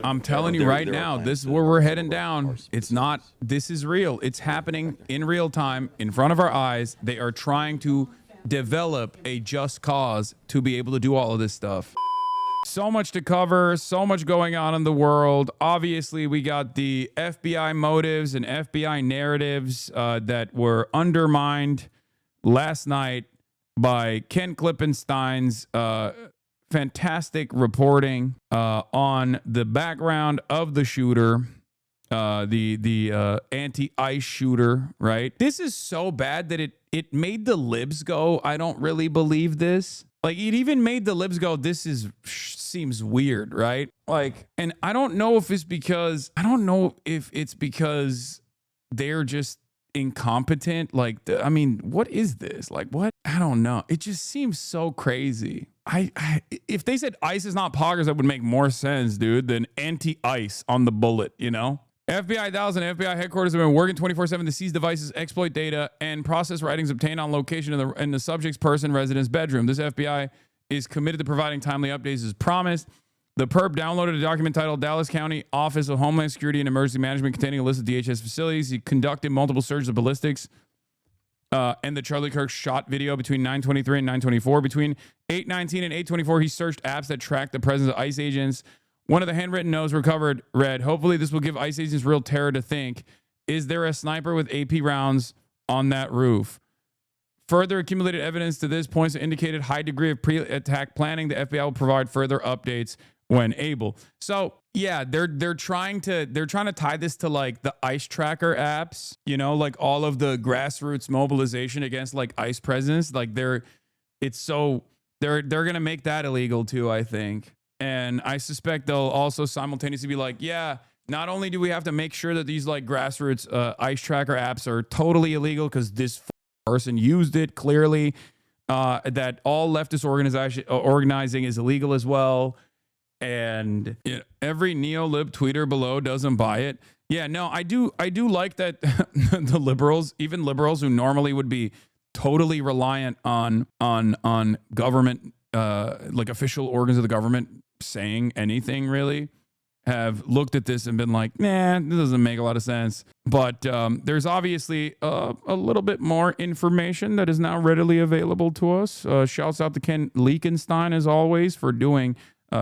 I'm telling you right now, this is where we're heading down. It's not, this is real. It's happening in real time in front of our eyes. They are trying to develop a just cause to be able to do all of this stuff. So much to cover, so much going on in the world. Obviously, we got the FBI motives and FBI narratives that were undermined last night by Ken Klippenstein's fantastic reporting on the background of the shooter, the anti-ICE shooter, right? This is so bad that it made the libs go, I don't really believe this. Like, it even made the libs go, this seems weird, right? Like, and I don't know if it's because they're just incompetent. Like, I mean, what is this? Like, what? I don't know. It just seems so crazy. If they said ICE is not poggers, that would make more sense, dude, than anti-ICE on the bullet, you know? FBI Dallas and FBI headquarters have been working 24/7 to seize devices, exploit data, and process writings obtained on location in the subject's person residence bedroom. This FBI is committed to providing timely updates as promised. The perp downloaded a document titled Dallas County Office of Homeland Security and Emergency Management containing a list of DHS facilities. He conducted multiple searches of ballistics and the Charlie Kirk shot video between 9:23 and 9:24. Between 8:19 and 8:24, he searched apps that tracked the presence of ICE agents. One of the handwritten notes recovered read, "Hopefully this will give ICE agents real terror to think. Is there a sniper with AP rounds on that roof?" Further accumulated evidence to this points to indicated high degree of pre-attack planning. The FBI will provide further updates when able. So yeah, they're trying to tie this to like the ICE tracker apps, you know, like all of the grassroots mobilization against like ICE presence. Like they're gonna make that illegal too, I think. And I suspect they'll also simultaneously be like, yeah, not only do we have to make sure that these like grassroots ICE tracker apps are totally illegal because this person used it clearly, that all leftist organizing is illegal as well. And you know, every neo-lib tweeter below doesn't buy it. Yeah, no, I do like that the liberals, even liberals who normally would be totally reliant on government, like official organs of the government saying anything really, have looked at this and been like, nah, this doesn't make a lot of sense. But there's obviously a little bit more information that is now readily available to us. Shouts out to Ken Leakenstein, as always, for doing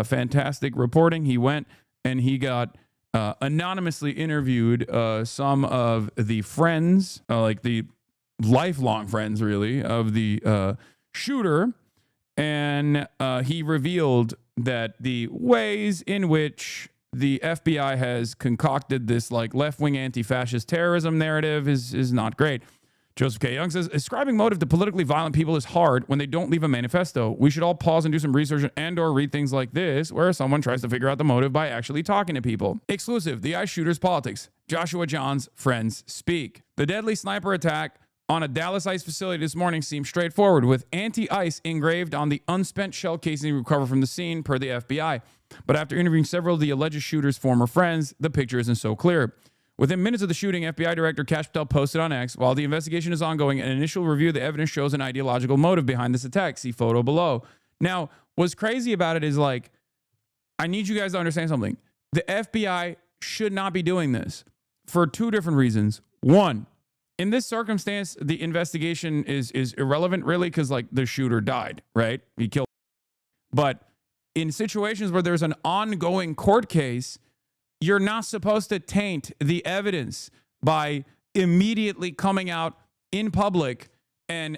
fantastic reporting. He went and he got anonymously interviewed some of the friends, like the lifelong friends, really, of the shooter. And he revealed that the ways in which the FBI has concocted this like left-wing anti-fascist terrorism narrative is not great. Joseph K. Young says, ascribing motive to politically violent people is hard when they don't leave a manifesto. We should all pause and do some research and or read things like this, where someone tries to figure out the motive by actually talking to people. Exclusive, the ICE shooter's politics. Joshua John's friends speak. The deadly sniper attack on a Dallas ICE facility this morning seems straightforward, with anti-ICE engraved on the unspent shell casing recovered from the scene, per the FBI. But after interviewing several of the alleged shooter's former friends, the picture isn't so clear. Within minutes of the shooting, FBI Director Kash Patel posted on X, while the investigation is ongoing, an initial review of the evidence shows an ideological motive behind this attack. See photo below. Now, what's crazy about it is, like, I need you guys to understand something. The FBI should not be doing this for two different reasons. One, in this circumstance, the investigation is irrelevant, really, because, like, the shooter died, right? He killed. But in situations where there's an ongoing court case, you're not supposed to taint the evidence by immediately coming out in public and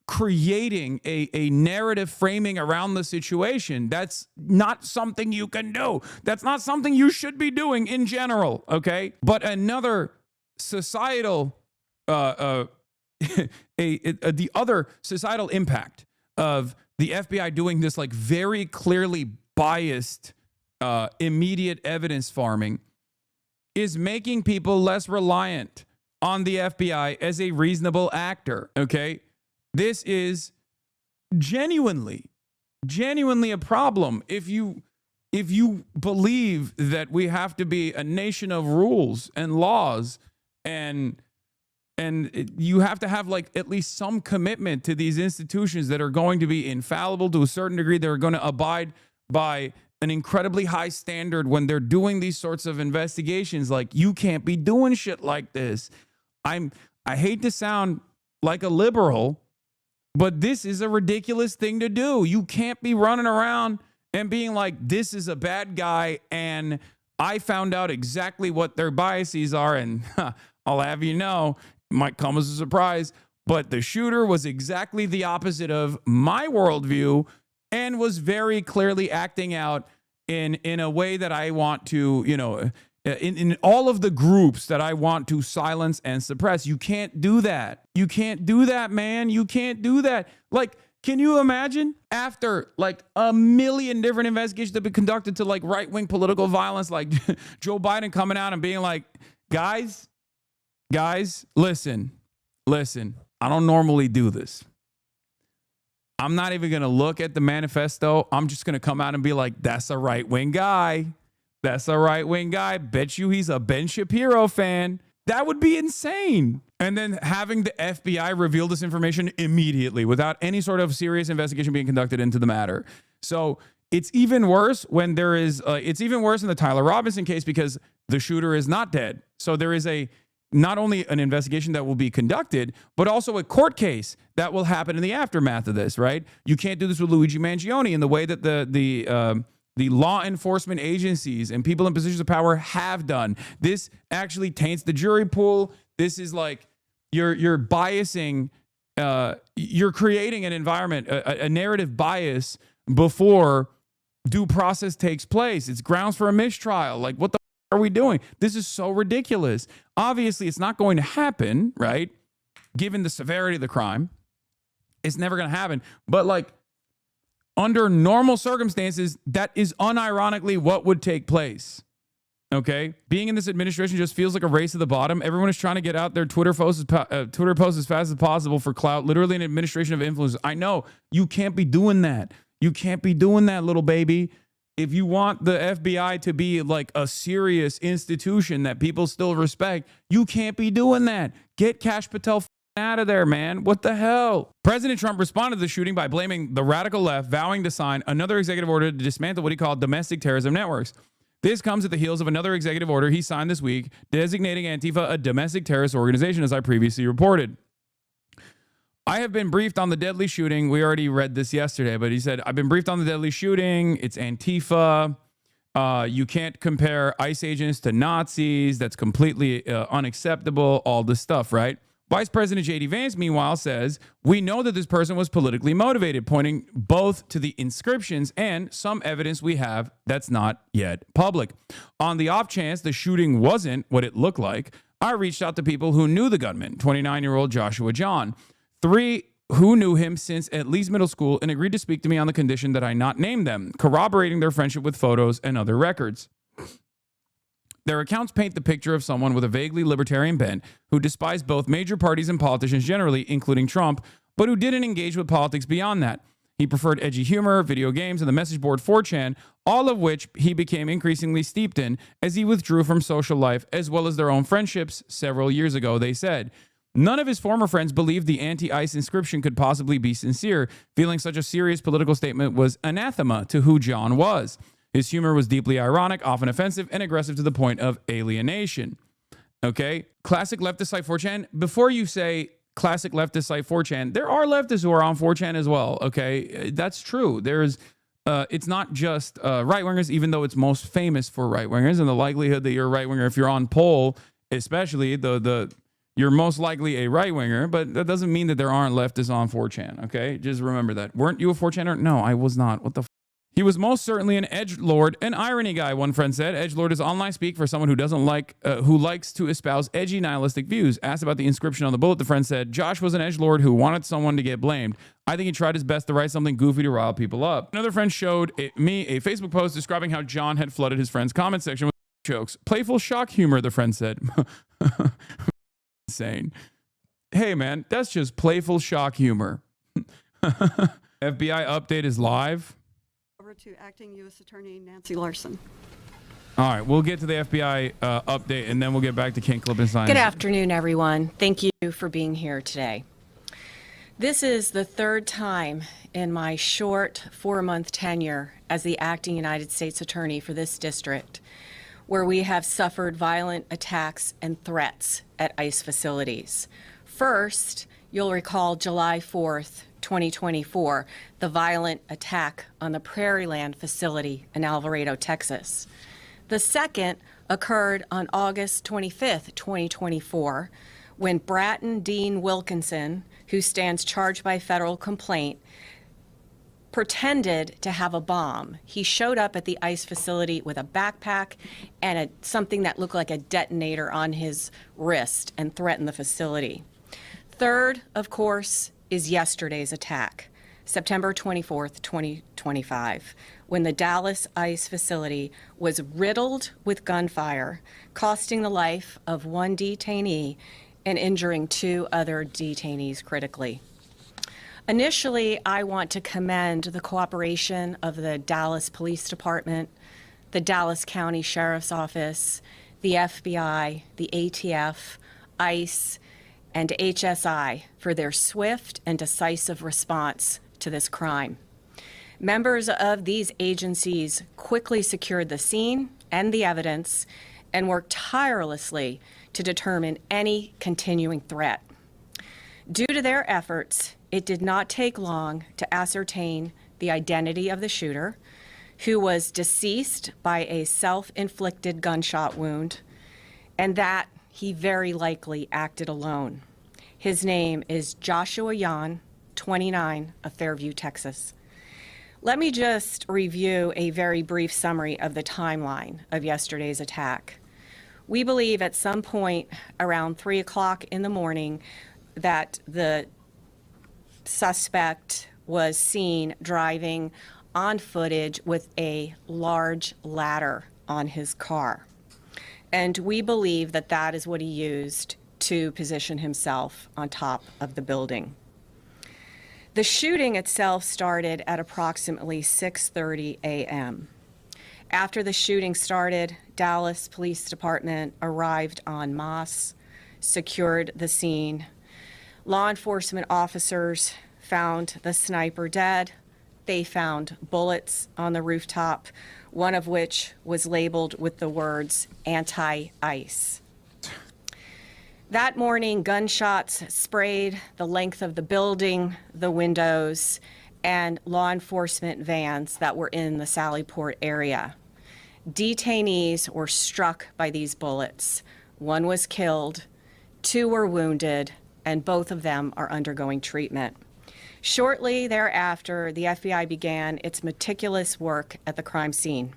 creating a narrative framing around the situation. That's not something you can do. That's not something you should be doing in general, okay? But another societal, the other societal impact of the FBI doing this, like, very clearly biased immediate evidence farming, is making people less reliant on the FBI as a reasonable actor, okay? This is genuinely a problem. If you believe that we have to be a nation of rules and laws, and you have to have, like, at least some commitment to these institutions that are going to be infallible to a certain degree, that are going to abide by an incredibly high standard when they're doing these sorts of investigations. Like, you can't be doing shit like this. I hate to sound like a liberal, but this is a ridiculous thing to do. You can't be running around and being like, this is a bad guy, and I found out exactly what their biases are, and I'll have you know, it might come as a surprise, but the shooter was exactly the opposite of my worldview and was very clearly acting out in a way that I want to, you know, in all of the groups that I want to silence and suppress. You can't do that. You can't do that, man. You can't do that. Like, can you imagine after like a million different investigations that have been conducted to like right-wing political violence, like Joe Biden coming out and being like, guys, listen, I don't normally do this. I'm not even going to look at the manifesto. I'm just going to come out and be like, that's a right-wing guy. That's a right-wing guy. Bet you he's a Ben Shapiro fan. That would be insane. And then having the FBI reveal this information immediately without any sort of serious investigation being conducted into the matter. So it's even worse when there is, it's even worse in the Tyler Robinson case because the shooter is not dead. So there is not only an investigation that will be conducted, but also a court case that will happen in the aftermath of this, right? You can't do this with Luigi Mangione in the way that the law enforcement agencies and people in positions of power have done. This actually taints the jury pool. This is like you're biasing, you're creating an environment, a narrative bias before due process takes place. It's grounds for a mistrial. Like, what the are we doing? This is so ridiculous. Obviously, it's not going to happen, right? Given the severity of the crime, it's never going to happen. But like, under normal circumstances, that is unironically what would take place. Okay? Being in this administration just feels like a race to the bottom. Everyone is trying to get out their Twitter posts as fast as possible for clout. Literally an administration of influence. I know. You can't be doing that. You can't be doing that, little baby. If you want the FBI to be like a serious institution that people still respect, you can't be doing that. Get Kash Patel out of there, man. What the hell? President Trump responded to the shooting by blaming the radical left, vowing to sign another executive order to dismantle what he called domestic terrorism networks. This comes at the heels of another executive order he signed this week, designating Antifa a domestic terrorist organization, as I previously reported. I have been briefed on the deadly shooting. We already read this yesterday, but he said, I've been briefed on the deadly shooting. It's Antifa. You can't compare ICE agents to Nazis. That's completely unacceptable. All this stuff, right? Vice President J.D. Vance, meanwhile, says, we know that this person was politically motivated, pointing both to the inscriptions and some evidence we have that's not yet public. On the off chance the shooting wasn't what it looked like, I reached out to people who knew the gunman, 29-year-old Joshua John. 3 who knew him since at least middle school and agreed to speak to me on the condition that I not name them, corroborating their friendship with photos and other records. Their accounts paint the picture of someone with a vaguely libertarian bent who despised both major parties and politicians generally, including Trump, but who didn't engage with politics beyond that. He preferred edgy humor, video games, and the message board 4chan, all of which he became increasingly steeped in as he withdrew from social life as well as their own friendships several years ago, they said. None of his former friends believed the anti-ICE inscription could possibly be sincere, feeling such a serious political statement was anathema to who John was. His humor was deeply ironic, often offensive, and aggressive to the point of alienation. Okay? Classic leftist site 4chan. Before you say classic leftist site 4chan, there are leftists who are on 4chan as well. Okay? That's true. It's not just right-wingers, even though it's most famous for right-wingers, and the likelihood that you're a right-winger, if you're on poll, especially you're most likely a right-winger, but that doesn't mean that there aren't leftists on 4chan, okay? Just remember that. Weren't you a 4chaner? No, I was not. What the f***? He was most certainly an edgelord, an irony guy, one friend said. Edgelord is online speak for someone who likes to espouse edgy nihilistic views. Asked about the inscription on the bullet, the friend said, Josh was an edgelord who wanted someone to get blamed. I think he tried his best to write something goofy to rile people up. Another friend showed me a Facebook post describing how John had flooded his friend's comment section with jokes. Playful shock humor, the friend said. Insane. Hey, man, that's just playful shock humor. FBI update is live. Over to Acting U.S. Attorney Nancy Larson. All right, we'll get to the FBI update, and then we'll get back to King Klippenstein. Good afternoon, everyone. Thank you for being here today. This is the third time in my short 4-month tenure as the acting United States Attorney for this district, where we have suffered violent attacks and threats at ICE facilities. First, you'll recall July 4th, 2024, the violent attack on the Prairieland facility in Alvarado, Texas. The second occurred on August 25th, 2024, when Bratton Dean Wilkinson, who stands charged by federal complaint, pretended to have a bomb. He showed up at the ICE facility with a backpack and something that looked like a detonator on his wrist and threatened the facility. Third, of course, is yesterday's attack, September 24th, 2025, when the Dallas ICE facility was riddled with gunfire, costing the life of one detainee and injuring 2 other detainees critically. Initially, I want to commend the cooperation of the Dallas Police Department, the Dallas County Sheriff's Office, the FBI, the ATF, ICE, and HSI for their swift and decisive response to this crime. Members of these agencies quickly secured the scene and the evidence and worked tirelessly to determine any continuing threat. Due to their efforts, it did not take long to ascertain the identity of the shooter, who was deceased by a self-inflicted gunshot wound, and that he very likely acted alone. His name is Joshua Yan, 29, of Fairview, Texas. Let me just review a very brief summary of the timeline of yesterday's attack. We believe at some point around 3 o'clock in the morning that the suspect was seen driving on footage with a large ladder on his car. And we believe that that is what he used to position himself on top of the building. The shooting itself started at approximately 6:30 a.m. After the shooting started, Dallas Police Department arrived en masse, secured the scene. Law enforcement officers found the sniper dead. They found bullets on the rooftop, one of which was labeled with the words anti-ICE. That morning, gunshots sprayed the length of the building, the windows, and law enforcement vans that were in the Sallyport area. Detainees were struck by these bullets. 1 was killed, 2 were wounded, and both of them are undergoing treatment. Shortly thereafter, the FBI began its meticulous work at the crime scene.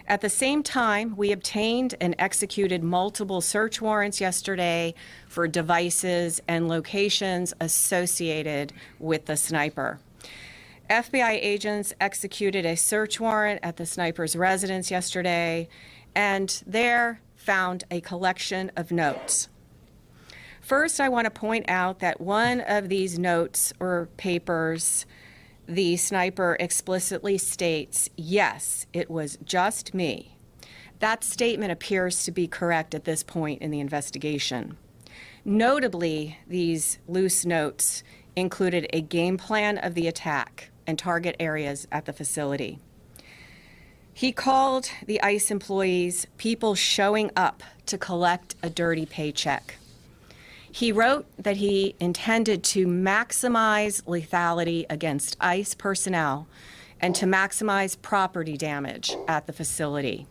At the same time, we obtained and executed multiple search warrants yesterday for devices and locations associated with the sniper. FBI agents executed a search warrant at the sniper's residence yesterday, and there found a collection of notes. First, I want to point out that one of these notes or papers, the sniper explicitly states, "Yes, it was just me." That statement appears to be correct at this point in the investigation. Notably, these loose notes included a game plan of the attack and target areas at the facility. He called the ICE employees people showing up to collect a dirty paycheck. He wrote that he intended to maximize lethality against ICE personnel and to maximize property damage at the facility.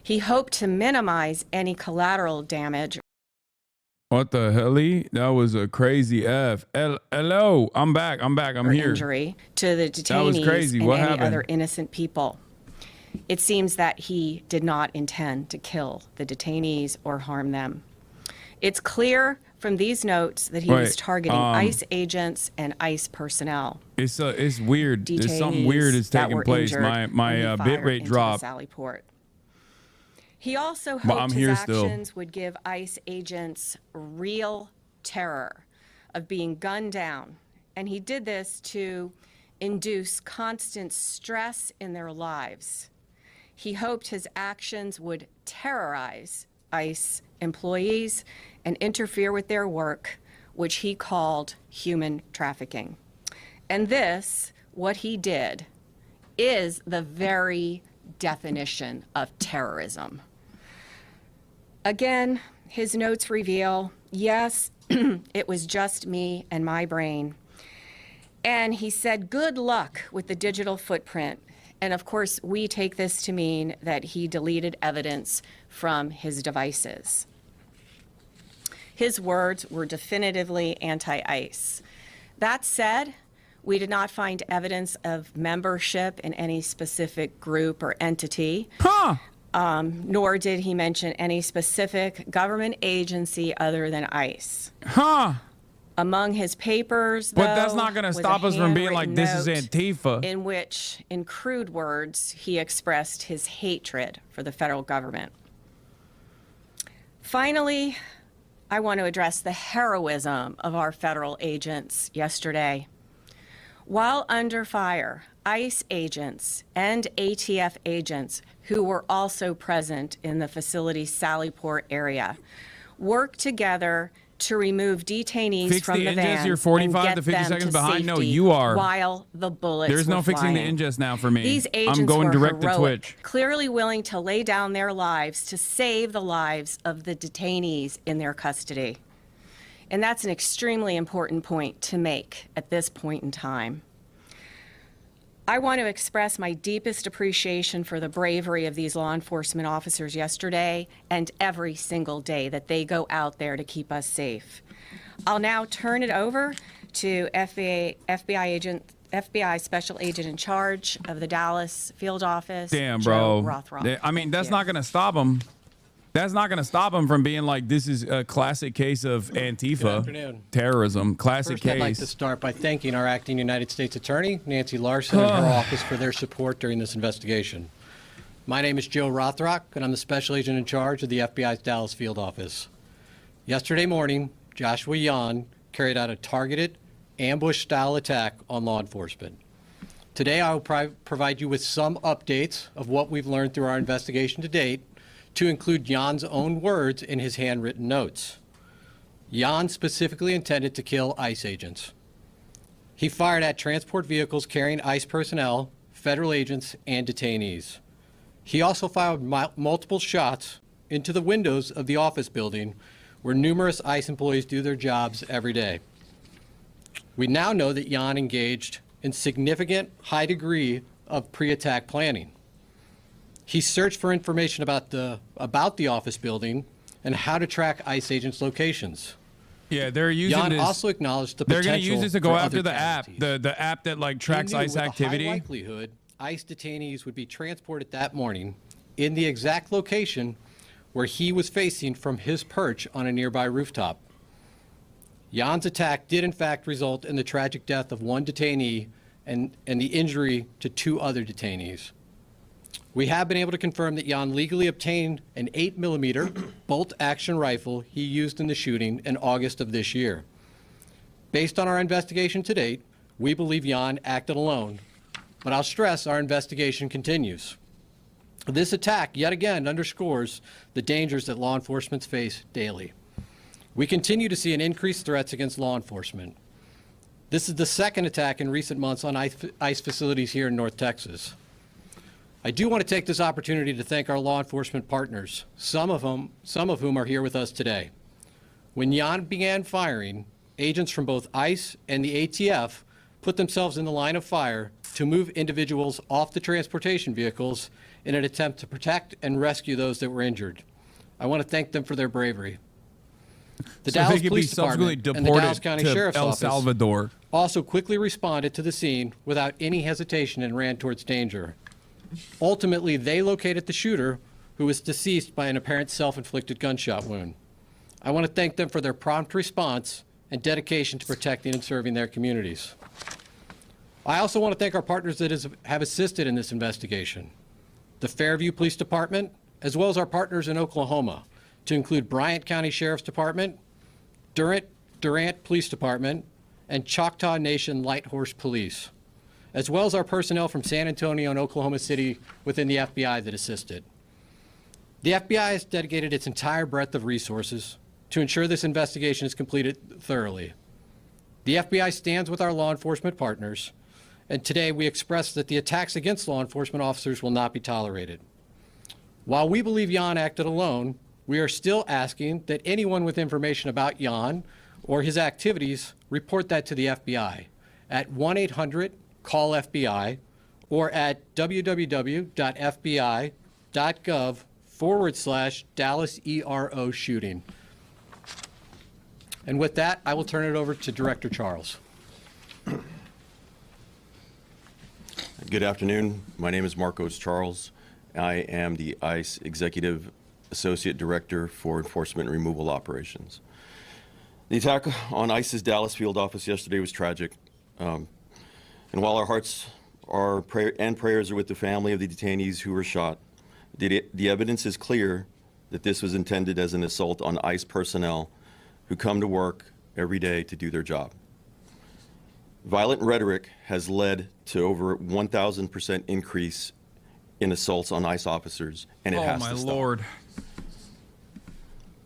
He hoped to minimize any collateral damage. What the hell? That was a crazy F. Hello, I'm back. I'm here. Injury to the detainees That was crazy. and What any happened? other innocent people. It seems that he did not intend to kill the detainees or harm them. It's clear from these notes that he was targeting ICE agents and ICE personnel. It's weird. There's something weird is taking place. My bit rate dropped. Sallyport. He also hoped his actions would give ICE agents real terror of being gunned down, and he did this to induce constant stress in their lives. He hoped his actions would terrorize ICE employees and interfere with their work, which he called human trafficking. And this, what he did, is the very definition of terrorism. Again, his notes reveal, yes, it was just me and my brain. And he said, good luck with the digital footprint. And of course, we take this to mean that he deleted evidence from his devices. His words were definitively anti-ICE. That said, we did not find evidence of membership in any specific group or entity. Nor did he mention any specific government agency other than ICE. Among his papers, though, but that's not going to stop us from being like, this is Antifa. In which, in crude words, he expressed his hatred for the federal government. Finally, I want to address the heroism of our federal agents yesterday. While under fire, ICE agents and ATF agents who were also present in the facility's Sallyport area worked together to remove detainees Fix from the the van You're 45 and get to 50 them seconds to behind. No, safety you are. while the bullets There's no were fixing flying. the ingest now for me. These agents I'm going were direct heroic, to Twitch. clearly willing to lay down their lives to save the lives of the detainees in their custody. And that's an extremely important point to make at this point in time. I want to express my deepest appreciation for the bravery of these law enforcement officers yesterday and every single day that they go out there to keep us safe. I'll now turn it over to FBI Special Agent in charge of the Dallas field office, Damn, Joe bro. Rothrock. I mean, that's Thank not you. going to stop them. That's not going to stop them from being like, this is a classic case of Antifa. Good afternoon. Terrorism. Classic First, case. I'd like to start by thanking our acting United States Attorney, Nancy Larson, and her office for their support during this investigation. My name is Joe Rothrock, and I'm the Special Agent in charge of the FBI's Dallas field office. Yesterday morning, Joshua Yan carried out a targeted, ambush-style attack on law enforcement. Today, I will provide you with some updates of what we've learned through our investigation to date, to include Jan's own words in his handwritten notes. Jan specifically intended to kill ICE agents. He fired at transport vehicles carrying ICE personnel, federal agents, and detainees. He also fired multiple shots into the windows of the office building where numerous ICE employees do their jobs every day. We now know that Jan engaged in significant high degree of pre-attack planning. He searched for information about the office building and how to track ICE agents' locations. Yeah, they're using Jan this. also acknowledged the They're potential going to use this to go for after other the app, casualties. the app that like tracks He knew ICE with a activity. high likelihood, ICE detainees would be transported that morning in the exact location where he was facing from his perch on a nearby rooftop. Jan's attack did in fact result in the tragic death of one detainee and the injury to two other detainees. We have been able to confirm that Jan legally obtained an 8mm bolt-action rifle he used in the shooting in August of this year. Based on our investigation to date, we believe Jan acted alone, but I'll stress our investigation continues. This attack, yet again, underscores the dangers that law enforcement face daily. We continue to see an increased threats against law enforcement. This is the second attack in recent months on ICE facilities here in North Texas. I do want to take this opportunity to thank our law enforcement partners, some of whom are here with us today. When Jan began firing, agents from both ICE and the ATF put themselves in the line of fire to move individuals off the transportation vehicles in an attempt to protect and rescue those that were injured. I want to thank them for their bravery. The So Dallas they could be Police subsequently Department and the Dallas deported County to Sheriff's El Office Salvador. also quickly responded to the scene without any hesitation and ran towards danger. Ultimately, they located the shooter, who was deceased by an apparent self-inflicted gunshot wound. I want to thank them for their prompt response and dedication to protecting and serving their communities. I also want to thank our partners that have assisted in this investigation. The Fairview Police Department, as well as our partners in Oklahoma, to include Bryant County Sheriff's Department, Durant Police Department, and Choctaw Nation Light Horse Police, as well as our personnel from San Antonio and Oklahoma City within the FBI that assisted. The FBI has dedicated its entire breadth of resources to ensure this investigation is completed thoroughly. The FBI stands with our law enforcement partners, and today we express that the attacks against law enforcement officers will not be tolerated. While we believe Jan acted alone, we are still asking that anyone with information about Jan or his activities report that to the FBI at 1-800-CALL-FBI or at www.fbi.gov/Dallas ERO shooting. And with that, I will turn it over to Director Charles. Good afternoon. My name is Marcos Charles. I am the ICE Executive Associate Director for Enforcement and Removal Operations. The attack on ICE's Dallas field office yesterday was tragic. And while our hearts and prayers are with the family of the detainees who were shot, the evidence is clear that this was intended as an assault on ICE personnel who come to work every day to do their job. Violent rhetoric has led to over 1,000% increase in assaults on ICE officers, and it has to stop. Oh, my Lord.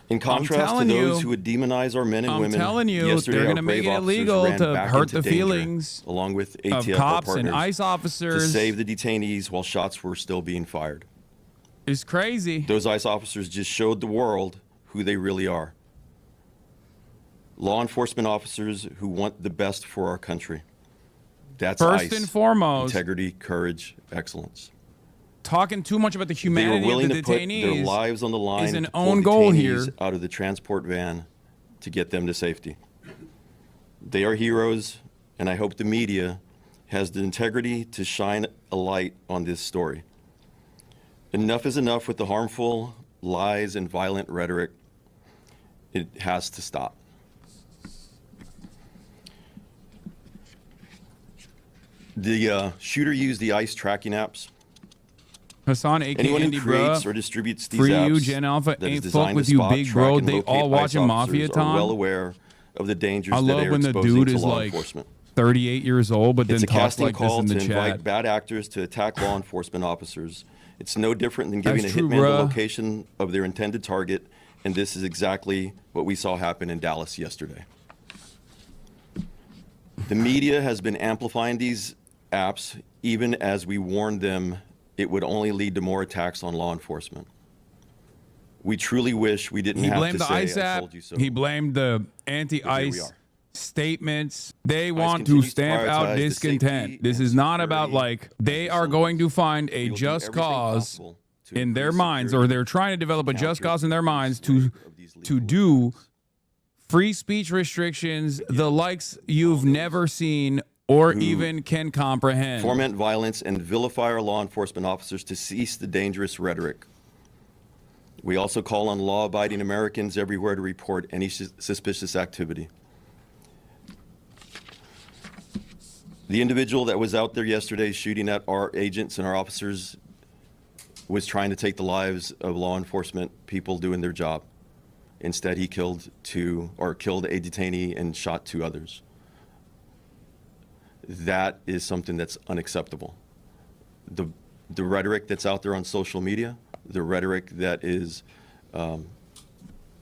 In contrast to those who would demonize our men and women, yesterday they're our going to make brave it officers illegal ran to back hurt into the danger, feelings along with of ATF, our cops and partners, ICE to officers. save the detainees while shots were still being fired. It's crazy. Those ICE officers just showed the world who they really are. Law enforcement officers who want the best for our country. That's First ICE. and foremost, Integrity, courage, excellence. talking too much about the They were humanity willing of to the put their detainees lives on the line is an to pull own goal detainees here. out of the transport van to get them to safety. They are heroes, and I hope the media has the integrity to shine a light on this story. Enough is enough with the harmful lies and violent rhetoric. It has to stop. The shooter used the ICE tracking apps. Hassan, aka Anyone Andy, who creates bro. or distributes these Free apps you, Gen Alpha that is ain't fuck designed with to you, spot, big track, bro. and They locate all ICE watching Mafia officers are well Time. aware of the dangers I that love they are when the exposing dude to is law like enforcement. 38 years old, but then It's a talks casting like this call in to the invite chat. bad actors to attack law enforcement officers. It's no different than giving That's a true, hitman the bruh. location of their intended target, and this is exactly what we saw happen in Dallas yesterday. The media has been amplifying these apps even as we warned them it would only lead to more attacks on law enforcement. We truly wish we didn't He have blamed to the say, ICE I app. told you so. He blamed the But here we anti-ICE are. statements. They want to continues to stamp out prioritize the discontent. safety This and is not about security like of they the are going to find a We will do just everything cause possible to in their increase minds, or security they're trying to develop a just counter cause in their this minds wave to of these to lethal do attacks. free speech restrictions, the likes you've never seen or even can comprehend. Foment violence and vilify our law enforcement officers to cease the dangerous rhetoric. We also call on law-abiding Americans everywhere to report any suspicious activity. The individual that was out there yesterday shooting at our agents and our officers was trying to take the lives of law enforcement people doing their job. Instead, he killed a detainee and shot 2 others. That is something that's unacceptable. The rhetoric that's out there on social media, the rhetoric that is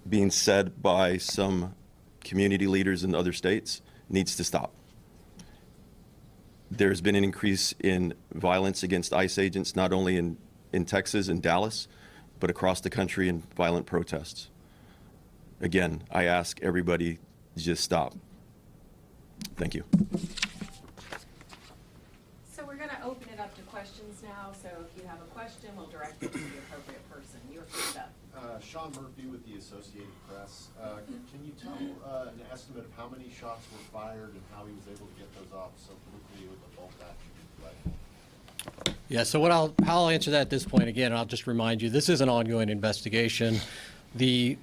being said by some community leaders in other states needs to stop. There's been an increase in violence against ICE agents, not only in Texas and Dallas, but across the country in violent protests. Again, I ask everybody to just stop. Thank you. So we're going to open it up to questions now. So if you have a question, we'll direct it to the appropriate person. You're first up. Sean Murphy with the Associated Press. Can you tell an estimate of how many shots were fired and how he was able to get those off so quickly with a bolt action rifle? Yeah, so how I'll answer that at this point, again, I'll just remind you, this is an ongoing investigation. The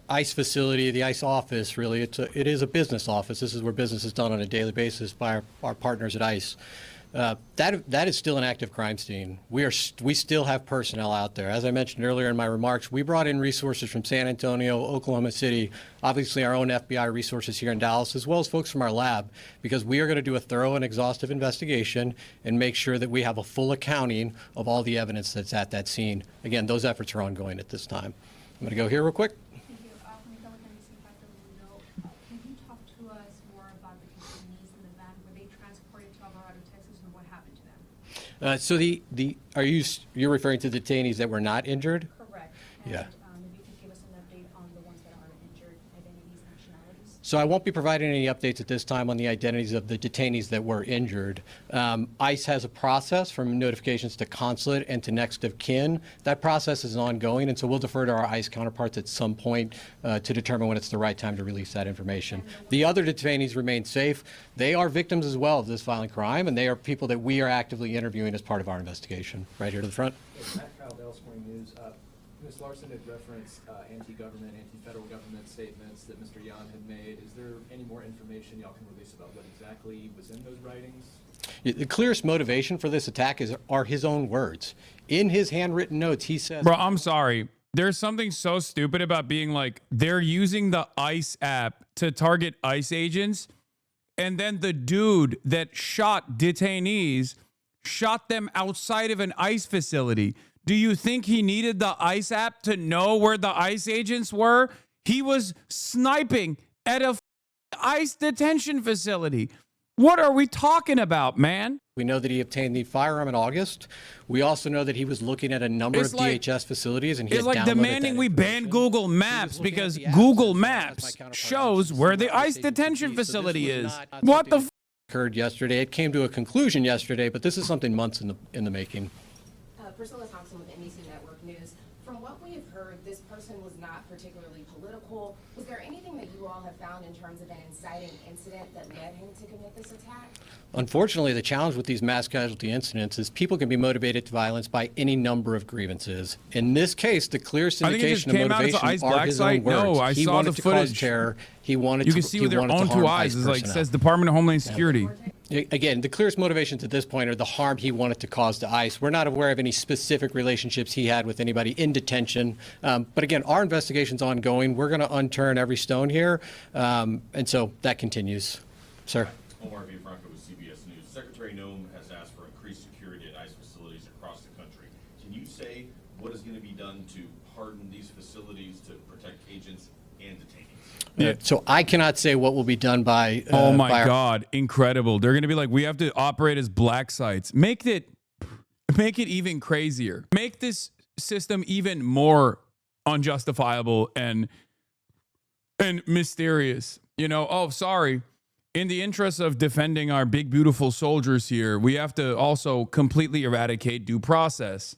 ICE facility, the ICE office, really, it is a business office. This is where business is done on a daily basis by our partners at ICE. That is still an active crime scene. We still have personnel out there. As I mentioned earlier in my remarks, we brought in resources from San Antonio, Oklahoma City, obviously our own FBI resources here in Dallas, as well as folks from our lab, because we are going to do a thorough and exhaustive investigation and make sure that we have a full accounting of all the evidence that's at that scene. Again, those efforts are ongoing at this time. I'm going to go here real quick. Thank you. Can you talk to us more about the So you're referring to detainees that were not injured? Correct. Yeah. And if you could give us an update on the ones that are injured, identities, nationalities. So I won't be providing any updates at this time on the identities of the detainees that were injured. ICE has a process from notifications to consulate and to next of kin. That process is ongoing, and so we'll defer to our ICE counterparts at some point to determine when it's the right time to release that information. The other detainees remain safe. They are victims as well of this violent crime, and they are people that we are actively interviewing as part of our investigation. Right here to the front. Matt Kyle, Dallas Morning News. Ms. Larson had referenced anti-government, anti-federal government statements that Mr. Yan had made. Is there any more information y'all can release about what exactly was in those writings? The clearest motivation for this attack are his own words. In his handwritten notes, he says, Bro, I'm sorry. There's something so stupid about being like, they're using the ICE app to target ICE agents. And then the dude that shot detainees shot them outside of an ICE facility. Do you think he needed the ICE app to know where the ICE agents were? He was sniping at a ICE detention facility. What are we talking about, man? we know that he obtained the firearm in August. We also know that he was looking at a number It's of like- DHS facilities, and he It's had like downloaded demanding that we ban information. Google He was Maps looking at because the apps Google as my Maps counterpart shows mentioned where to the see ICE what detention agencies be. So this facility was is. not What the something occurred yesterday. It came to a conclusion yesterday, but this is something months in the making. Priscilla Thompson with NBC Network News. From what we have heard, this person was not particularly political. Was there anything that you all have found in terms of an inciting incident that led him to commit this attack? Unfortunately, the challenge with these mass casualty incidents is people can be motivated to violence by any number of grievances. In this case, the clear I think it just syndication of came out as motivation an ICE are black his site. own words. No, I he saw wanted the to cause footage. terror. He wanted You to, can see he with their wanted to own harm two ICE eyes. It's like it personnel. says Department of Homeland Security. Again, the clearest motivations at this point are the harm he wanted to cause to ICE. We're not aware of any specific relationships he had with anybody in detention. But again, our investigation's ongoing. We're going to unturn every stone here. And so that continues. Sir. Omar Villafranca with CBS News. Secretary Noem has asked for increased security at ICE facilities across the country. Can you say what is going to be done to harden these facilities to protect agents and detainees? So I cannot say what will be done by. Oh my by our- God, incredible! They're gonna be like, we have to operate as black sites. Make it even crazier. Make this system even more unjustifiable and mysterious. You know? Oh, sorry. In the interest of defending our big beautiful soldiers here, we have to also completely eradicate due process.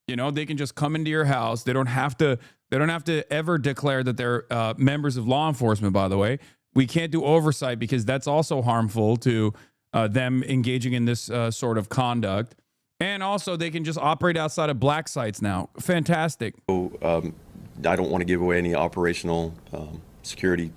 You know, they can just come into your house. They don't have to ever declare that they're members of law enforcement, by the way. We can't do oversight because that's also harmful to them engaging in this sort of conduct. And also, they can just operate outside of black sites now. Fantastic. I don't want to give away any operational security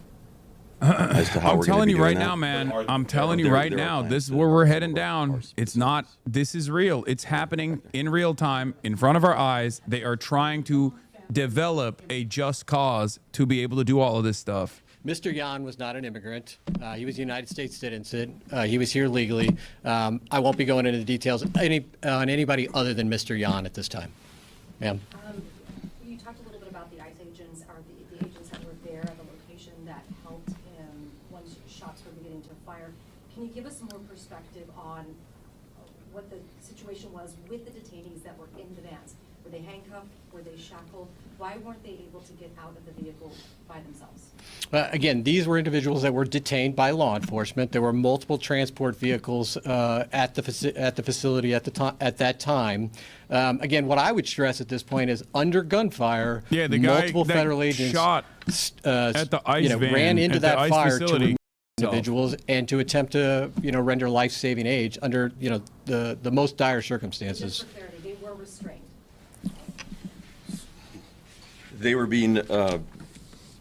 as to how I'm we're going to telling be you doing right that. now, man. Are- I'm telling you there- right there are now. plans This is to where we're have heading some of our down. cars It's not. This is real. It's happening in real time in front of our eyes. They are trying to develop a just cause to be able to do all of this stuff. Mr. Yan was not an immigrant. He was a United States citizen. He was here legally. I won't be going into the details on anybody other than Mr. Yan at this time. Ma'am. You talked a little bit about the ICE agents, or the agents that were there at the location that helped him when shots were beginning to fire. Can you give us some more perspective on what the situation was with the detainees that were in the vans? Were they handcuffed? Were they shackled? Why weren't they able to get out of the vehicle by themselves? Again, these were individuals that were detained by law enforcement. There were multiple transport vehicles at the facility at that time. Again, what I would stress at this point is under gunfire, Yeah, the guy multiple that federal agents shot at the ICE van ran into at the that ICE fire facility to remove itself. individuals and to attempt to render life-saving aid under the most dire circumstances. Just for clarity, they were restrained. They were being, the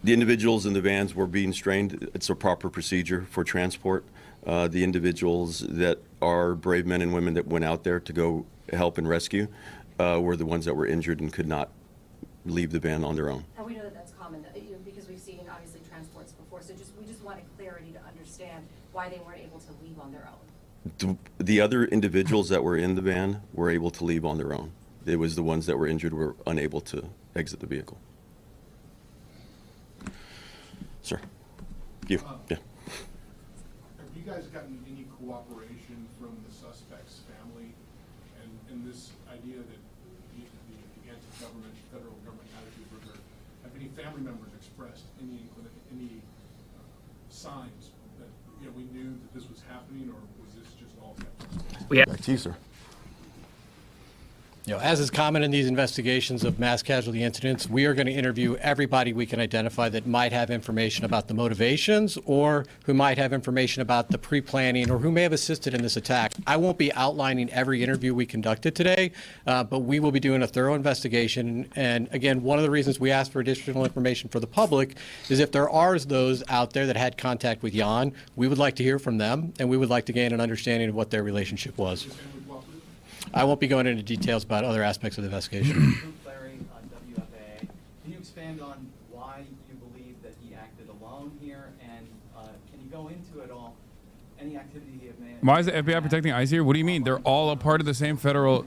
individuals in the vans were being strained. It's a proper procedure for transport. The individuals that are brave men and women that went out there to go help and rescue were the ones that were injured and could not leave the van on their own. And we know that that's common, because we've seen obviously transports before, so we just wanted clarity to understand why they weren't able to leave on their own. The other individuals that were in the van were able to leave on their own. It was the ones that were injured were unable to exit the vehicle. Sir, you, yeah. Have you guys gotten any cooperation from the suspect's family and this idea that the anti-government, federal government attitude were there, have any family members expressed any signs that, you know, we knew that this was happening, or was this just all kept? Back to you, sir. You know, as is common in these investigations of mass casualty incidents, we are going to interview everybody we can identify that might have information about the motivations or who might have information about the pre-planning or who may have assisted in this attack. I won't be outlining every interview we conducted today, but we will be doing a thorough investigation. And again, one of the reasons we asked for additional information for the public is if there are those out there that had contact with Jan, we would like to hear from them, and we would like to gain an understanding of what their relationship was. I won't be going into details about other aspects of the investigation. Larry on WFAA. Can you expand on why you believe that he acted alone here, and can you go into it all, any activity he may have? Why is the FBI protecting ICE here? What do you mean? They're all a part of the same federal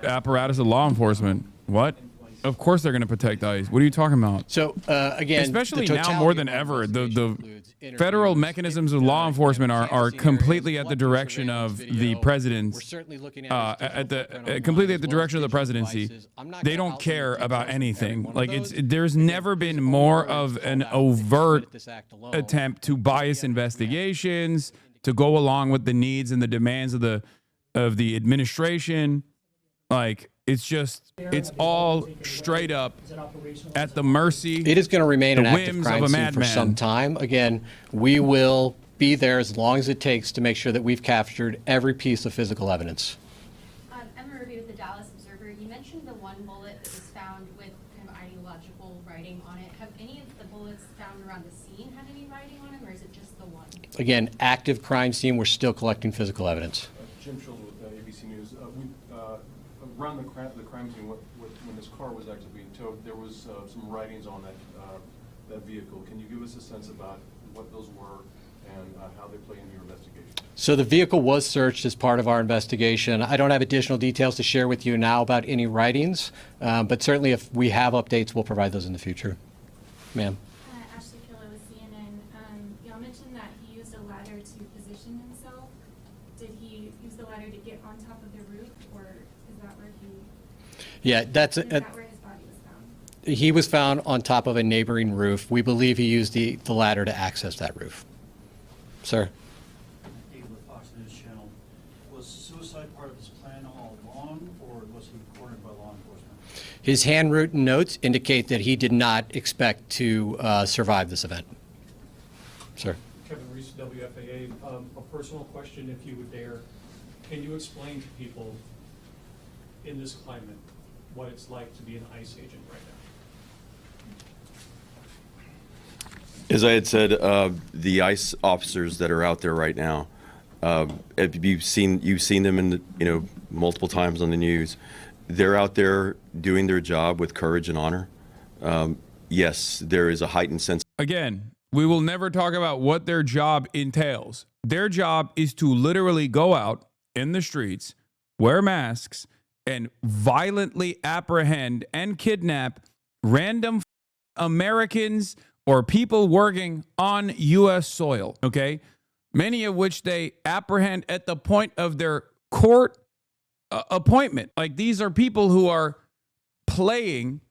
apparatus of law enforcement. What? Of course they're going to protect ICE. What are you talking about? So again, especially the now more totality than of our ever, the investigation includes federal interviews, mechanisms of law enforcement are completely at the direction of the We're president's. certainly looking at Completely at the direction of the presidency. They don't care about anything. Like there's never been more of an overt attempt to bias investigations, to go along with the needs and the demands of the administration. Like it's all straight up at the mercy. It is going to remain an the active whims crime of a scene for madman. some time. Again, we will be there as long as it takes to make sure that we've captured every piece of physical evidence. Emma Ruby with the Dallas Observer. You mentioned the one bullet that was found with kind of ideological writing on it. Have any of the bullets found around the scene had any writing on them, or is it just the one? Again, active crime scene. We're still collecting physical evidence. Jim Schultz with ABC News. Around the crime scene, when this car was actually being towed, there was some writings on that vehicle. Can you give us a sense about what those were and how they play into your investigation? So the vehicle was searched as part of our investigation. I don't have additional details to share with you now about any writings, but certainly if we have updates, we'll provide those in the future. Ma'am. Ashley Killer with CNN. Y'all mentioned that he used a ladder to position himself. Did he use the ladder to get on top of the roof, or is that where he? Yeah, Is that where his body was found? he was found on top of a neighboring roof. We believe he used the ladder to access that roof. Sir. David with Fox News Channel. Was suicide part of his plan all along, or was he cornered by law enforcement? His handwritten notes indicate that he did not expect to survive this event. Sir. Kevin Reese, WFAA. A personal question, if you would dare. Can you explain to people in this climate what it's like to be an ICE agent right now? As I had said, the ICE officers that are out there right now, you've seen them in multiple times on the news. They're out there doing their job with courage and honor. Yes, there is a heightened sense. Again, we will never talk about what their job entails. Their job is to literally go out in the streets, wear masks, and violently apprehend and kidnap random Americans or people working on U.S. soil, okay? Many of which they apprehend at the point of their court appointment. Like, these are people who are playing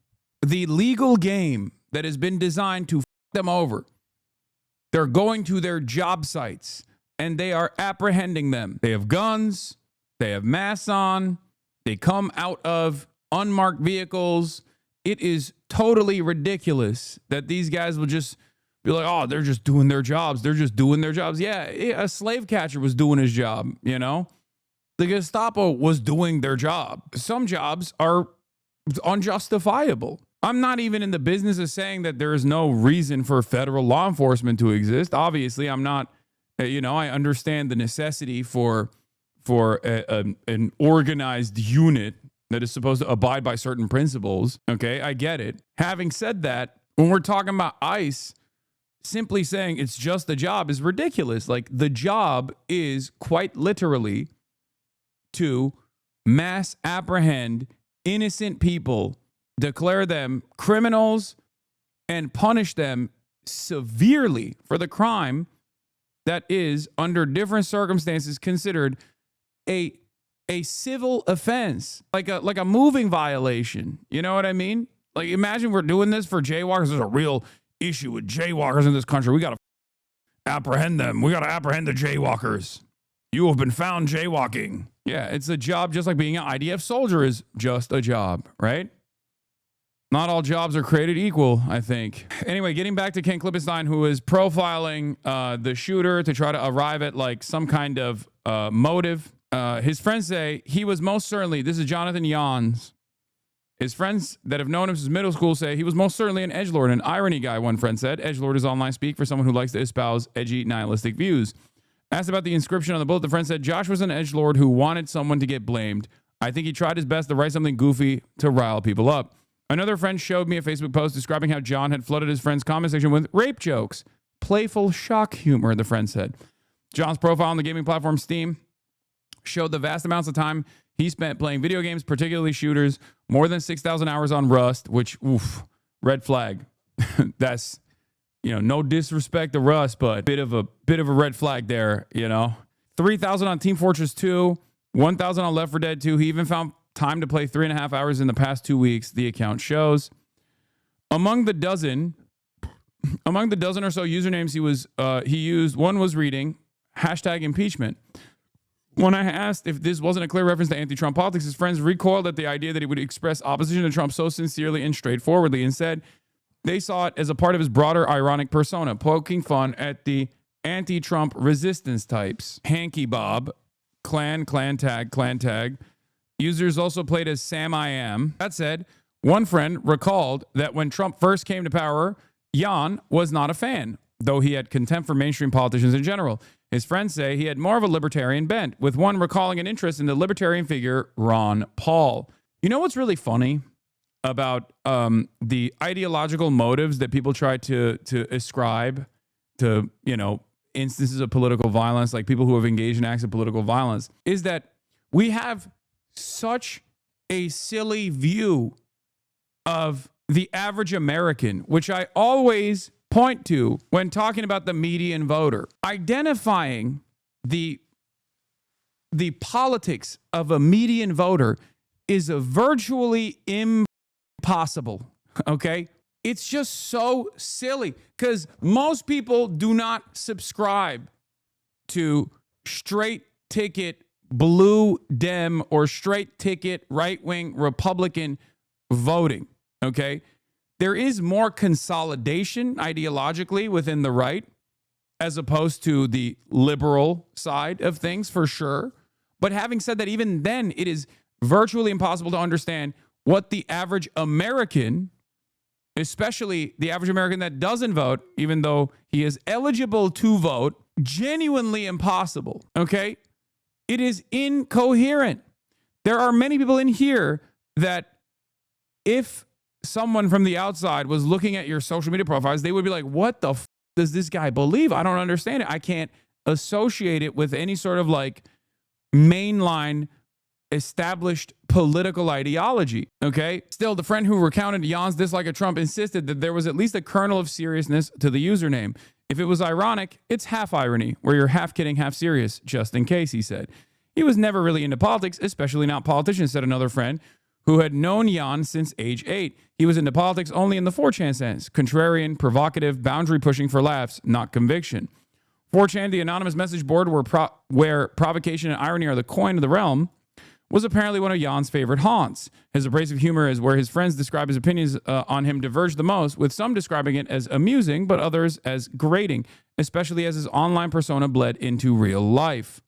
the legal game that has been designed to f them over. They're going to their job sites and they are apprehending them. They have guns, they have masks on, they come out of unmarked vehicles. It is totally ridiculous that these guys will just be like, oh, they're just doing their jobs. They're just doing their jobs. Yeah, a slave catcher was doing his job, you know? The Gestapo was doing their job. Some jobs are unjustifiable. I'm not even in the business of saying that there is no reason for federal law enforcement to exist. Obviously, I'm not, I understand the necessity for an organized unit that is supposed to abide by certain principles. Okay, I get it. Having said that, when we're talking about ICE, simply saying it's just the job is ridiculous. Like, the job is quite literally to mass apprehend innocent people, declare them criminals, and punish them severely for the crime that is, under different circumstances, considered a a civil offense, like a moving violation. You know what I mean? Like, imagine we're doing this for jaywalkers. There's a real issue with jaywalkers in this country. We got to apprehend them. We got to apprehend the jaywalkers. You have been found jaywalking. Yeah, it's a job just like being an IDF soldier is just a job, right? Not all jobs are created equal, I think. Anyway, getting back to Ken Klippenstein, who is profiling the shooter to try to arrive at like some kind of motive. His friends say he was most certainly, this is Jonathan Jans. His friends that have known him since middle school say he was most certainly an edgelord, an irony guy, one friend said. Edgelord is online speak for someone who likes to espouse edgy, nihilistic views. Asked about the inscription on the bullet, the friend said, Josh was an edgelord who wanted someone to get blamed. I think he tried his best to write something goofy to rile people up. Another friend showed me a Facebook post describing how John had flooded his friend's comment section with rape jokes. Playful shock humor, the friend said. John's profile on the gaming platform Steam showed the vast amounts of time he spent playing video games, particularly shooters, more than 6,000 hours on Rust, which, oof, red flag. That's, no disrespect to Rust, but bit of a red flag there, 3,000 on Team Fortress 2, 1,000 on Left 4 Dead 2. He even found time to play 3.5 hours in the past 2 weeks, the account shows. Among the dozen or so usernames he used, one was reading #impeachment. When I asked if this wasn't a clear reference to anti-Trump politics, his friends recoiled at the idea that he would express opposition to Trump so sincerely and straightforwardly. Instead, they saw it as a part of his broader ironic persona, poking fun at the anti-Trump resistance types. Hanky Bob, clan tag. Users also played as Sam I Am. That said, one friend recalled that when Trump first came to power, Jan was not a fan, though he had contempt for mainstream politicians in general. His friends say he had more of a libertarian bent, with one recalling an interest in the libertarian figure Ron Paul. You know what's really funny about the ideological motives that people try to ascribe to, instances of political violence, like people who have engaged in acts of political violence, is that we have such a silly view of the average American, which I always point to when talking about the median voter. Identifying the politics of a median voter is virtually impossible, okay? It's just so silly because most people do not subscribe to straight ticket blue Dem or straight ticket right-wing Republican voting, okay? There is more consolidation ideologically within the right as opposed to the liberal side of things, for sure. But having said that, even then, it is virtually impossible to understand what the average American, especially the average American that doesn't vote, even though he is eligible to vote, genuinely impossible, okay? It is incoherent. There are many people in here that if someone from the outside was looking at your social media profiles, they would be like, what the f does this guy believe? I don't understand it. I can't associate it with any sort of like mainline established political ideology, okay? Still, the friend who recounted Jan's dislike of Trump insisted that there was at least a kernel of seriousness to the username. If it was ironic, it's half irony, where you're half kidding, half serious, just in case, he said. He was never really into politics, especially not politicians, said another friend who had known Jan since age 8. He was into politics only in the 4chan sense, contrarian, provocative, boundary pushing for laughs, not conviction. 4chan, the anonymous message board where provocation and irony are the coin of the realm, was apparently one of Jan's favorite haunts. His abrasive humor is where his friends describe his opinions on him diverge the most, with some describing it as amusing, but others as grating, especially as his online persona bled into real life.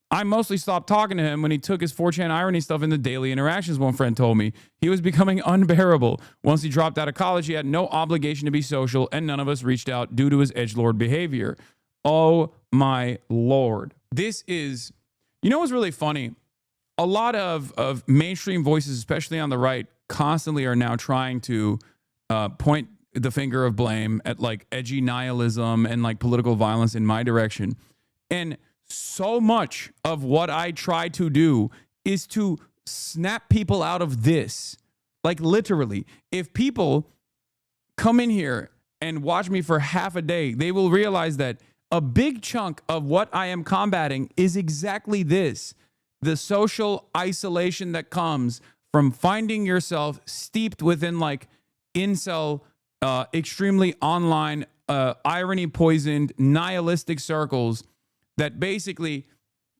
I mostly stopped talking to him when he took his 4chan irony stuff into daily interactions, one friend told me. He was becoming unbearable. Once he dropped out of college, he had no obligation to be social, and none of us reached out due to his edgelord behavior. Oh my Lord. This is, what's really funny? A lot of mainstream voices, especially on the right, constantly are now trying to point the finger of blame at like edgy nihilism and like political violence in my direction. And so much of what I try to do is to snap people out of this. Like literally, if people come in here and watch me for half a day, they will realize that a big chunk of what I am combating is exactly this. the social isolation that comes from finding yourself steeped within like incel, extremely online, irony poisoned, nihilistic circles that basically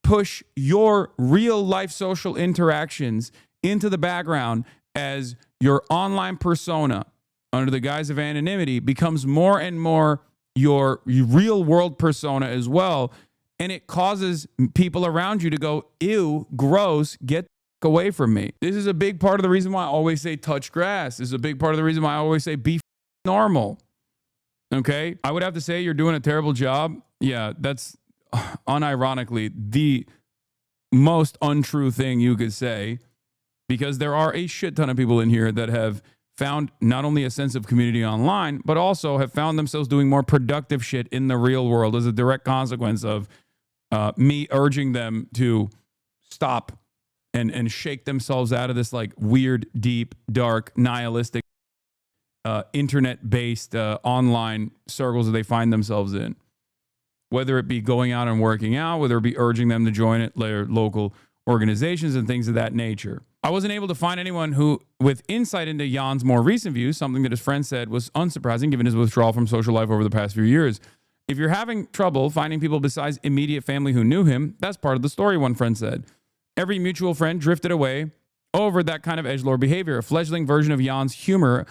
push your real life social interactions into the background as your online persona under the guise of anonymity becomes more and more your real world persona as well. And it causes people around you to go, ew, gross, get away from me. This is a big part of the reason why I always say touch grass. This is a big part of the reason why I always say be normal. Okay? I would have to say you're doing a terrible job. Yeah, that's unironically the most untrue thing you could say, because there are a shit ton of people in here that have found not only a sense of community online, but also have found themselves doing more productive shit in the real world as a direct consequence of me urging them to stop and shake themselves out of this like weird, deep, dark, nihilistic, internet-based online circles that they find themselves in. Whether it be going out and working out, whether it be urging them to join their local organizations and things of that nature. I wasn't able to find anyone who, with insight into Jan's more recent views, something that his friend said was unsurprising given his withdrawal from social life over the past few years. If you're having trouble finding people besides immediate family who knew him, that's part of the story, one friend said. Every mutual friend drifted away over that kind of edgelord behavior. A fledgling version of Jan's humor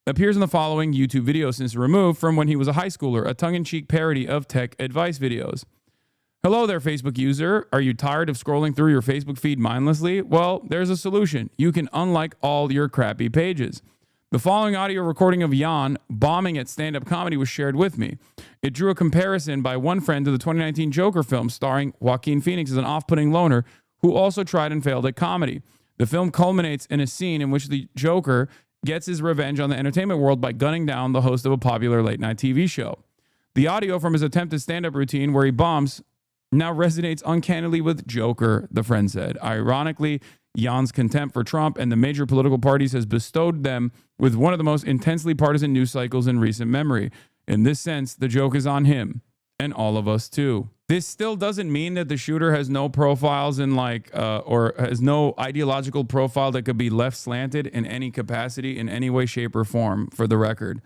appears in the following YouTube video since removed from when he was a high schooler, a tongue-in-cheek parody of tech advice videos. Hello there, Facebook user. Are you tired of scrolling through your Facebook feed mindlessly? Well, there's a solution. You can unlike all your crappy pages. The following audio recording of Jan bombing at stand-up comedy was shared with me. It drew a comparison by one friend to the 2019 Joker film starring Joaquin Phoenix as an off-putting loner who also tried and failed at comedy. The film culminates in a scene in which the Joker gets his revenge on the entertainment world by gunning down the host of a popular late-night TV show. The audio from his attempted stand-up routine where he bombs now resonates uncannily with Joker, the friend said. Ironically, Jan's contempt for Trump and the major political parties has bestowed them with one of the most intensely partisan news cycles in recent memory. In this sense, the joke is on him and all of us too. This still doesn't mean that the shooter has no profiles in or has no ideological profile that could be left slanted in any capacity, in any way, shape, or form, for the record.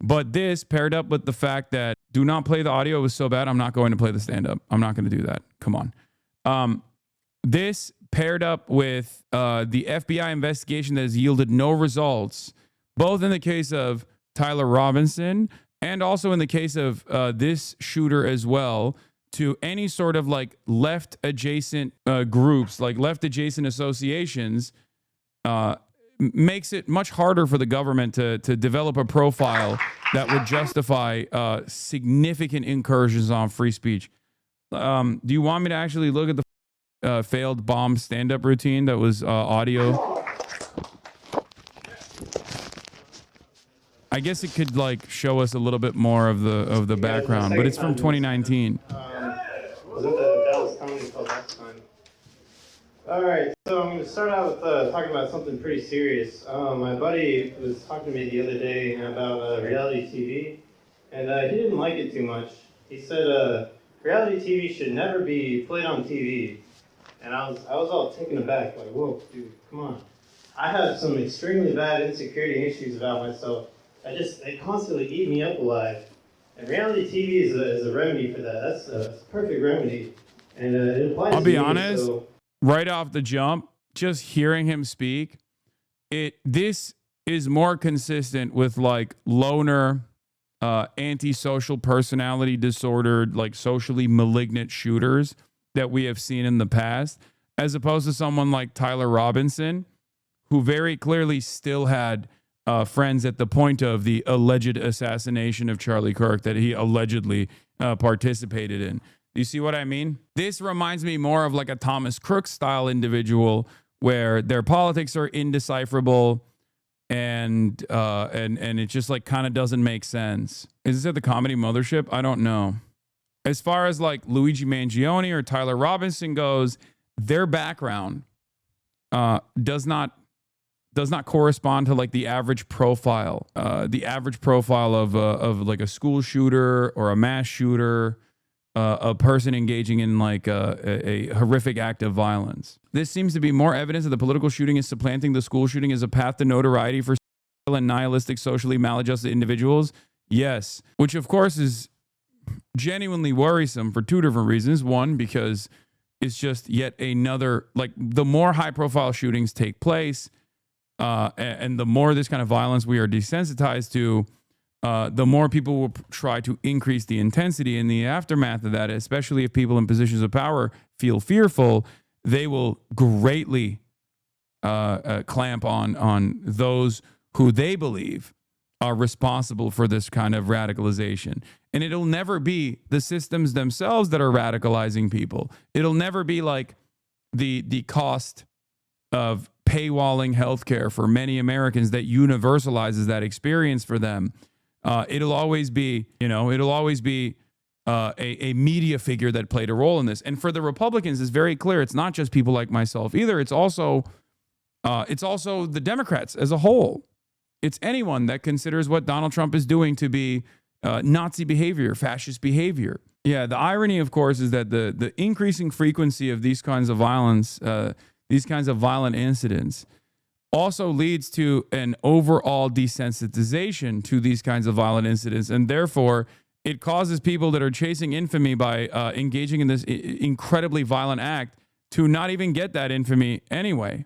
But this paired up with the fact that do not play the audio was so bad, I'm not going to play the stand-up. I'm not going to do that. Come on. This paired up with the FBI investigation that has yielded no results, both in the case of Tyler Robinson and also in the case of this shooter as well, to any sort of like left adjacent groups, like left adjacent associations, makes it much harder for the government to develop a profile that would justify significant incursions on free speech. Do you want me to actually look at the failed bomb stand-up routine that was audio? I guess it could like show us a little bit more of the background, but it's from 2019. Was at the Dallas Comedy Club last time. All right, so I'm going to start out with talking about something pretty serious. My buddy was talking to me the other day about reality TV, and he didn't like it too much. He said reality TV should never be played on TV, and I was all taken aback, like, whoa, dude, come on. I have some extremely bad insecurity issues about myself. They constantly eat me up alive. And reality TV is a remedy for that. That's a perfect remedy. And it applies I'll to be me, honest, so. Right off the jump, just hearing him speak, this is more consistent with like loner, antisocial personality disordered, like socially malignant shooters that we have seen in the past, as opposed to someone like Tyler Robinson, who very clearly still had friends at the point of the alleged assassination of Charlie Kirk that he allegedly participated in. Do you see what I mean? This reminds me more of like a Thomas Crook style individual where their politics are indecipherable and it just like kind of doesn't make sense. Is this at the Comedy Mothership? I don't know. As far as like Luigi Mangione or Tyler Robinson goes, their background does not correspond to like the average profile of like a school shooter or a mass shooter a person engaging in like a horrific act of violence. This seems to be more evidence that the political shooting is supplanting the school shooting as a path to notoriety for and nihilistic, socially maladjusted individuals. Yes, which of course is genuinely worrisome for two different reasons. One, because it's just yet another, like, the more high profile shootings take place, and the more this kind of violence we are desensitized to, the more people will try to increase the intensity in the aftermath of that, especially if people in positions of power feel fearful. They will greatly clamp on those who they believe are responsible for this kind of radicalization. And it'll never be the systems themselves that are radicalizing people. It'll never be like the cost of paywalling healthcare for many Americans that universalizes that experience for them. It'll always be, a media figure that played a role in this. And for the Republicans, it's very clear. It's not just people like myself either. It's also the Democrats as a whole. It's anyone that considers what Donald Trump is doing to be Nazi behavior, fascist behavior. Yeah, the irony, of course, is that the increasing frequency of these kinds of violence, these kinds of violent incidents, also leads to an overall desensitization to these kinds of violent incidents. And therefore, it causes people that are chasing infamy by engaging in this incredibly violent act to not even get that infamy anyway.